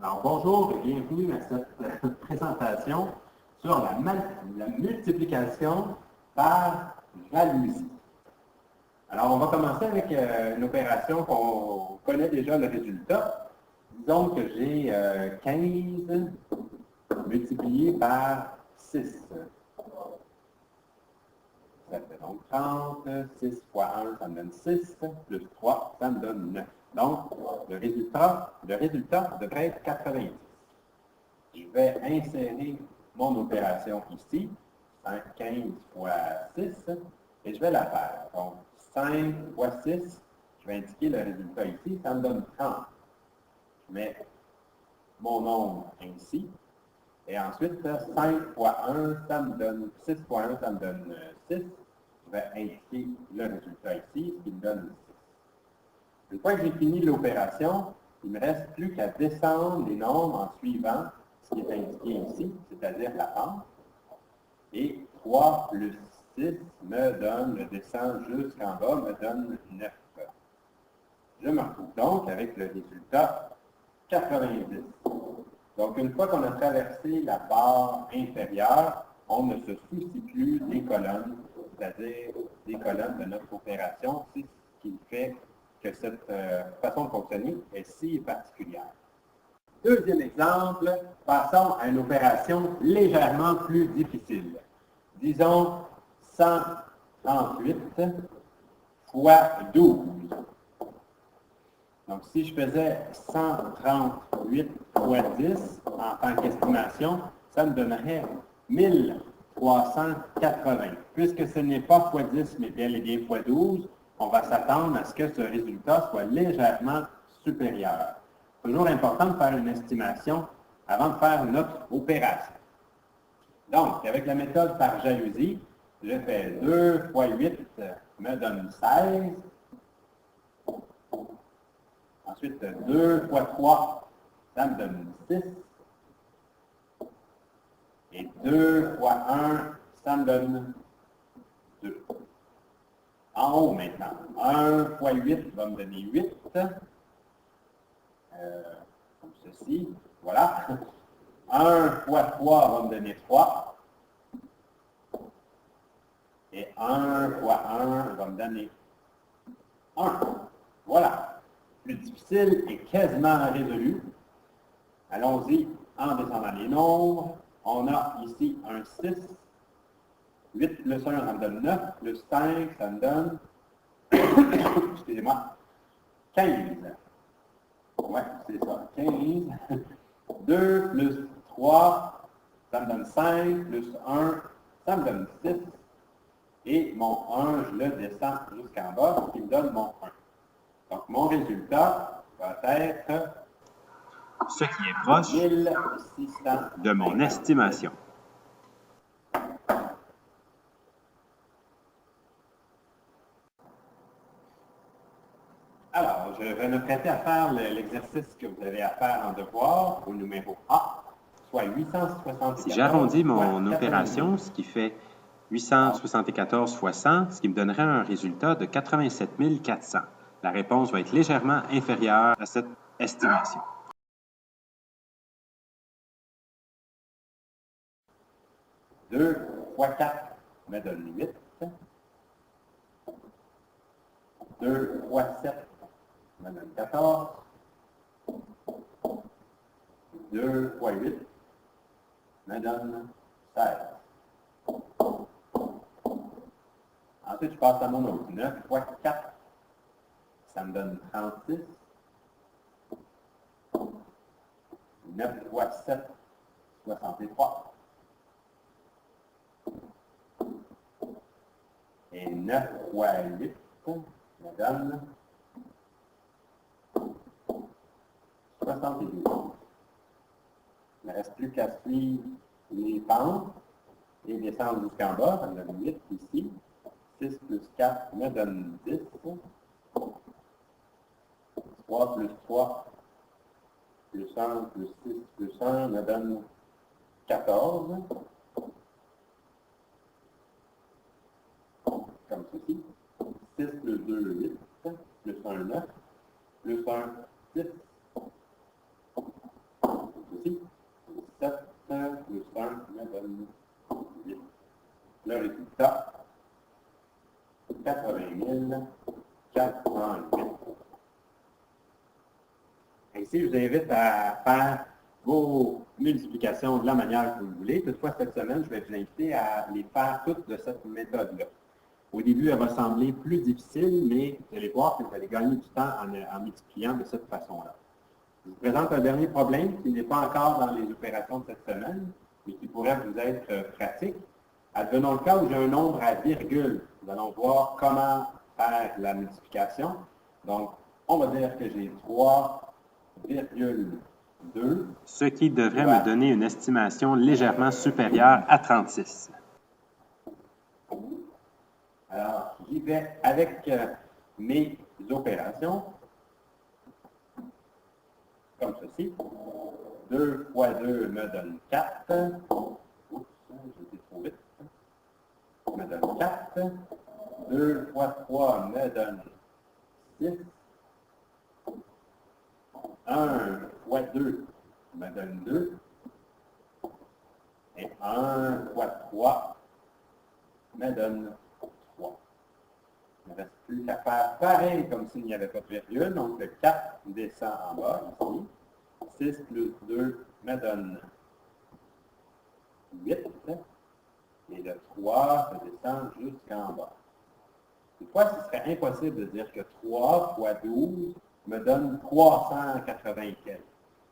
Alors, bonjour et bienvenue à cette présentation sur la multiplication par jalousie. Alors, on va commencer avec une opération qu'on connaît déjà le résultat. Disons que j'ai 15 multiplié par 6. Ça fait donc 30, 6 fois 1, ça me donne 6, plus 3, ça me donne 9. Donc, le résultat devrait être 90. Je vais insérer mon opération ici, 15 fois 6, et je vais la faire. Donc, 5 fois 6, je vais indiquer le résultat ici, ça me donne 30. Je mets mon nombre ainsi, et ensuite, 5 fois 1, ça me donne 6 fois 1, ça me donne 6. Je vais indiquer le résultat ici, ce qui me donne 6. Une fois que j'ai fini l'opération, il ne me reste plus qu'à descendre les nombres en suivant ce qui est indiqué ici, c'est-à-dire la pente. Et 3 plus 6 me donne, je descends jusqu'en bas, me donne 9. Je me retrouve donc avec le résultat 90. Donc, une fois qu'on a traversé la barre inférieure, on ne se soucie plus des colonnes, c'est-à-dire des colonnes de notre opération. C'est ce qui fait que cette façon de fonctionner est si particulière. Deuxième exemple, passons à une opération légèrement plus difficile. Disons 138 fois 12. Donc, si je faisais 138 fois 10 en tant qu'estimation, ça me donnerait 1380. Puisque ce n'est pas fois 10, mais bel et bien fois 12, on va s'attendre à ce que ce résultat soit légèrement supérieur. Toujours important de faire une estimation avant de faire notre opération. Donc, avec la méthode par jalousie, je fais 2 fois 8 me donne 16. Ensuite, 2 fois 3, ça me donne 6. Et 2 fois 1, ça me donne 2. En haut maintenant, 1 fois 8 va me donner 8. Comme ceci. Voilà. 1 fois 3 va me donner 3. Et 1 fois 1 va me donner 1. Voilà. Plus difficile et quasiment résolu. Allons-y en descendant les nombres. On a ici un 6. 8 plus 1, ça me donne 9. Plus 5, ça me donne, excusez-moi, 15. Ouais, c'est ça, 15. 2 plus 3, ça me donne 5. Plus 1, ça me donne 6. Et mon 1, je le descends jusqu'en bas, ce qui me donne mon 1. Donc, mon résultat va être ce qui est proche 1600 de mon estimation. Alors, je vais me prêter à faire l'exercice que vous avez à faire en devoir au numéro A, soit 874. Si j'arrondis mon opération, ce qui fait 874 fois 100, ce qui me donnerait un résultat de 87 400. La réponse va être légèrement inférieure à cette estimation. « 2 fois 4 me donne 8. 2 fois 7 me donne 14. 2 fois 8 me donne 16. Ensuite, je passe à mon autre. 9 fois 4, ça me donne 36. 9 fois 7, 63. Et 9 fois 8 me donne 72. Il ne reste plus qu'à suivre les pentes et descendre jusqu'en bas. Ça me donne 8 ici. 6 plus 4 me donne 10. 3 plus 3 plus 1 plus 6 plus 1 me donne 14. Comme ceci. 6 plus 2, 8. Plus 1, 9. Plus 1, 6. aussi. 7 plus 1 me donne 8. Le résultat, 80 408. Ici, je vous invite à faire vos multiplications de la manière que vous voulez. Toutefois, cette semaine, je vais vous inviter à les faire toutes de cette méthode-là. Au début, elle va sembler plus difficile, mais vous allez voir que vous allez gagner du temps en multipliant de cette façon-là. Je vous présente un dernier problème qui n'est pas encore dans les opérations de cette semaine, mais qui pourrait vous être pratique. Advenons le cas où j'ai un nombre à virgule. Nous allons voir comment faire la multiplication. Donc, on va dire que j'ai 3,2. Ce qui devrait me donner une estimation légèrement supérieure à 36. Alors, j'y vais avec mes opérations, comme ceci. 2 fois 2 me donne 4. Oups, j'étais trop vite. Me donne 4. 2 fois 3 me donne 6. 1 fois 2 me donne 2. Et 1 fois 3 me donne 3. Il ne reste plus qu'à faire pareil comme s'il n'y avait pas de virgule. Donc, le 4 descend en bas, ici. 6 plus 2 me donne 8. Et le 3 se descend jusqu'en bas. Toutefois, ce serait impossible de dire que 3 fois 12 me donne 380 quelques.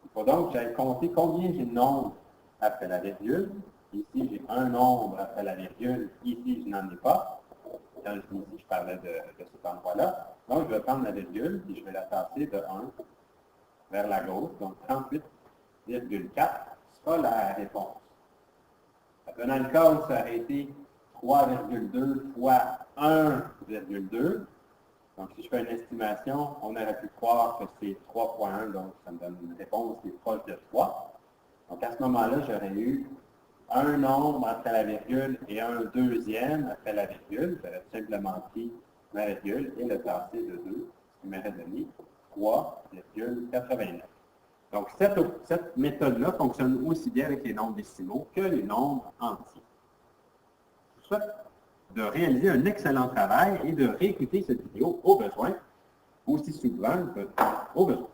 Il faut donc que j'aille compter combien j'ai de nombres après la virgule. Ici, j'ai un nombre après la virgule. Ici, je n'en ai pas. Quand je dis ici, je parlais de cet endroit-là. Donc, je vais prendre la virgule et je vais la passer de 1 vers la gauche. Donc, 38,4 sera la réponse. Dans le cas où ça aurait été 3,2 fois 1,2, donc si je fais une estimation, on aurait pu croire que c'est 3 fois 1, donc ça me donne une réponse qui est proche de 3. Donc à ce moment-là, j'aurais eu un nombre après la virgule et un deuxième après la virgule. J'aurais simplement pris ma virgule et le tassé de 2, ce qui m'aurait donné 3,89. Donc, cette méthode-là fonctionne aussi bien avec les nombres décimaux que les nombres entiers. Je vous souhaite de réaliser un excellent travail et de réécouter cette vidéo au besoin, aussi souvent que au besoin.